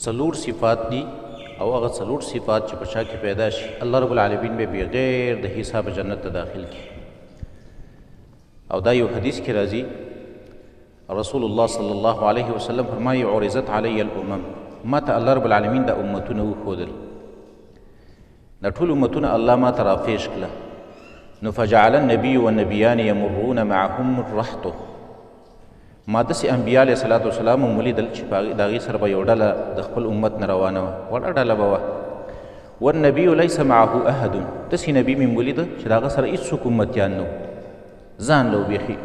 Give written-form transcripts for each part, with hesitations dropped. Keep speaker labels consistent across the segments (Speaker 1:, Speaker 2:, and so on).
Speaker 1: څلور صفات دي او هغه څلور صفات چې په چا کې پیدا شي الله رب العالمین به بغیر د حساب جنت ته داخل کی. او دا یو حدیث کې راځي رسول الله صلی الله علیه وسلم فرمایي عرضت علی الامم، ما ته الله رب العالمین د امتونه وښودل، د ټول امتونه الله ما ته راپېښ کړه. نو فجعل النبي والنبیان یمرون معهم الرحتو، ما داسې انبیا علیه صلات وسلام هم ولیدل چې د هغې سره به یو ډله د خپل امت نه روانه وه، وړه ډله به وه. والنبي لیس معه احد، داسې نبي مې ولیده چې د هغه سره هېڅوک امتیان نه و، ځان له بیخي.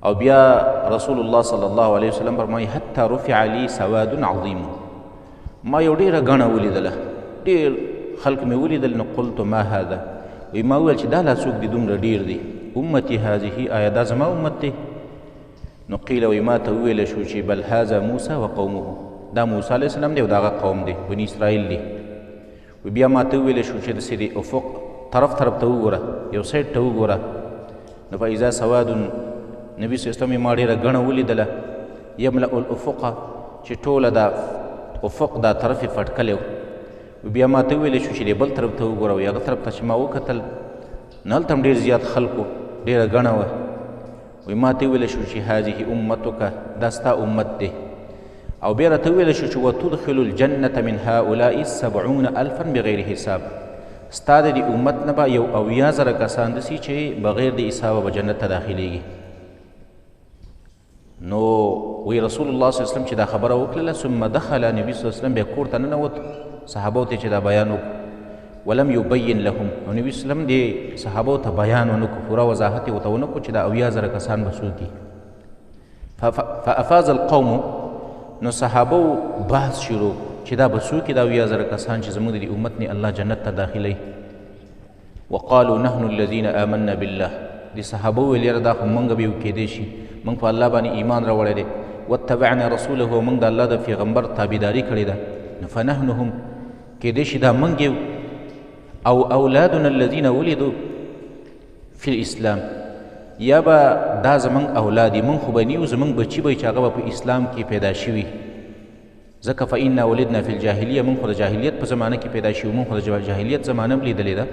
Speaker 1: او بیا رسول الله صلی الله علیه وسلم فرمایي حتی رفع لی سواد عظیم، ما یو ډېره ګڼه ولیدله، ډېر خلق مې ولیدل. نو قلت ما هذا، وی ما وویل چې دا لا څوک دي دومره ډېر دي؟ امتي هذه، آیا دا زما امت دی؟ نو قیل وی ما ته وویله شو چې بل هذا موسی و قومه، دا موسی علیه السلام دی او د هغه قوم دی، بني اسرائیل دی. وی بیا ما ته وویله شو چې داسې د افق طرف ته وګوره، یو سایډ ته وګوره. نو فاذا سواد، نبي صلی الله علیه وسلم ما ډېره ګڼه ولیدله یملأ الافق، چې ټوله دا افق دا طرف یې فټکلی و. بیا ما ته وویلی شو چې د بل طرف ته وګوره، وی هغه طرف ته چې ما وکتل نو هلته هم ډېر زیات خلک و، ډېره ګڼه وه. وی ما ته وویلی شو چې هذه امتک، دا ستا امت دی. او بیا راته وویلی شو چې وتدخل الجنة من هؤلاء 70,000 بغیر حساب، ستا د دې امت نه به 80,000 کسان داسي چې بغیر د حسابه به جنت ته داخلیږي. نو وی رسول الله صلی الله علیه وسلم چې دا خبره وکړله، ثم دخل نبي صلی الله علیه وسلم بیا کور ته ننوت، صحابو ته چې دا بیان وکړو. ولم یبین لهم، نو نبي صلی الله علیه وسلم دې صحابو ته بیان ونه کړو، پوره وضاحت یې ورته ونه کړو چې دا 80,000 کسان به څوک دي. فافاز القوم، نو صحابو بحث شروع چې دا به څوک دا 80,000 کسان چې زموږ د دې امت نه الله جنت ته داخلوي. وقالوا نحن الذين آمنا بالله، دې صحابو ویل یاره دا خو موږ به یو کیدی شي، موږ په الله باندې ایمان راوړی دی. واتبعنا رسوله، موږ د الله د پیغمبر تابعداري کړې ده. فنحن هم، کیدی شي دا موږ یو. او اولادنا الذين ولدوا في الاسلام، یا به دا زموږ اولاد دي، موږ خو به نه یو، زموږ بچي به چې هغه به په اسلام کې پیدا شوي. ځکه فإنا ولدنا في الجاهلیه، موږ خو د جاهلیت په زمانه کې پیدا شوي، موږ خو د جاهلیت زمانه هم لیدلې ده.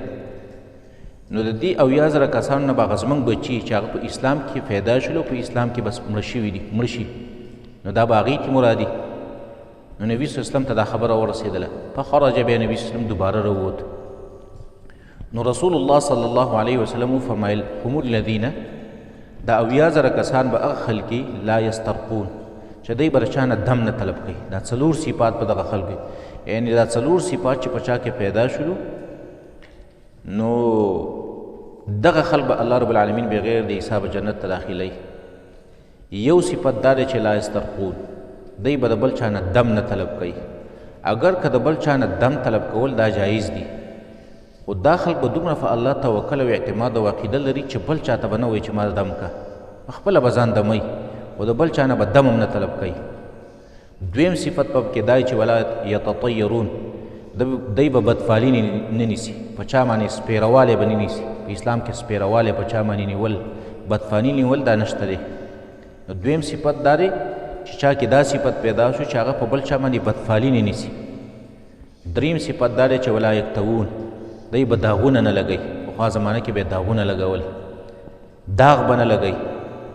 Speaker 1: نو د دې 80,000 کسانو نه به هغه زموږ بچي چې هغه په اسلام کې پیدا شول، په اسلام کې بس مړه شوي دي، مړه شي، نو دا به هغې کې مرادي. نو نبي صلی الله علیه وسلم ته دا خبره ورسېدله. فخرج، بیا نبي صلی الله علیه وسلم دوباره راووت. نو رسول الله صلی الله علیه وسلم وفرمایل هم الذین، دا 80,000 کسان به هغه خلک لا یسترقون چې دوی به د چا نه دم نه طلب کوي. دا څلور صفات په دغه خلکو، یعنې دا څلور صفات چې په چا کې پیدا شولو، نو دغه خلک به الله رب العالمین بغیر د حساب جنت ته داخلوي. یو صفت دا دی چې لا یسترقون، دوی به د بل چا نه دم نه طلب کوي. اگر که د بل چا نه دم طلب کول دا جایز دي، خو دا خلک به دومره په الله توکل او اعتماد او عقیده لري چې بل چاته به نه وایي چې ما دم که، خپله به ځان دموي، خو د بل چا نه به دم هم نه طلب کوي. دویم صفت په کې دا چې ولا یتطیرون، دی به بدفالي نه نیسي، په چا باندې سپیروالی به نه نیسي. په اسلام کې سپیروالی په چا باندې نیول، بدفاني نیول دا نشته دی. نو دویم صفت دا دی چې چا کې دا صفت پیدا شو چې هغه په بل چا باندې بدفالي نه نیسي. دریم صفت دا دی چې ولا یکتوون، دی به داغونه نه لګوي، پخوا زمانه کې به داغونه لګول، داغ به نه لګوي.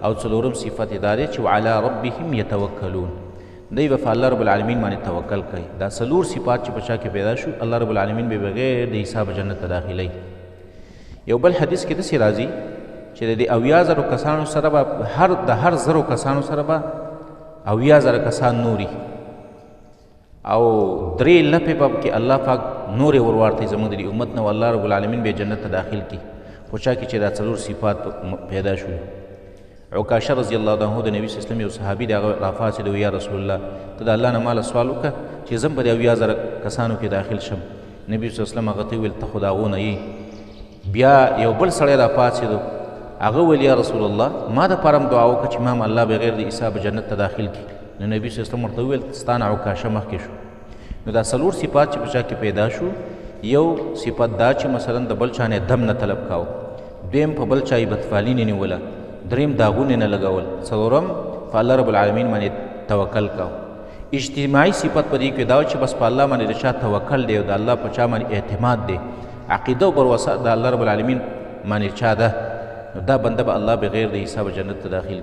Speaker 1: او څلورم صفت یې دا دی چې وعلى ربهم یتوکلون، دی به په الله رب العالمین باندې توکل کوي. دا څلور صفات چې په چا کې پیدا شو، الله رب العالمین به بغیر د حساب جنت ته داخلوي. یو بل حدیث کې داسې راځي چې د دې 80,000 کسانو سره به د هر 1,000 کسانو سره به 80,000 کسان نوري، او 3 لپې به کې الله پاک نورې ورواړتوي زموږ د دې امت نه، والله رب العالمین به جنت ته داخل کړي. خو چا کې چې دا څلور صفات پیدا شول. عکاشه رضی الله عنه د نبي صلی الله علیه وسلم یو صحابي دی، هغه راپاڅېد وی یا رسول الله، ته د الله نه ماله سوال وکړه چې زه هم په دې 80,000 کسانو کې داخل شم. نبي صلی الله علیه وسلم هغه ته وویل ته خو د هغو نه یې. بیا یو بل سړی راپاڅېدو، هغه ویل یا رسول الله ما دپاره هم دعا وکړه چې ما هم الله بغیر د حساب جنت ته داخل کړي. نو نبي صلی الله علیه وسلم ورته وویل ستا نه عکاشه مخکې شو. نو دا څلور صفات چې په چا کې پیدا شو، یو صفت دا چې مثلا د بل چا نه دم نه طلب کاو، دویم په بل چا یې بدفالي نه نیوله، دریم داغونه نه لګول، څلورم په الله رب العالمین باندې توکل کاو. اجتماعي صفت په دې کې دا چې بس په الله باندې د چا توکل دی او د الله په چا باندې اعتماد دی، عقیده او بروسه د الله رب العالمین باندې چا ده، نو دا بنده به الله بغیر د حساب جنت ته داخل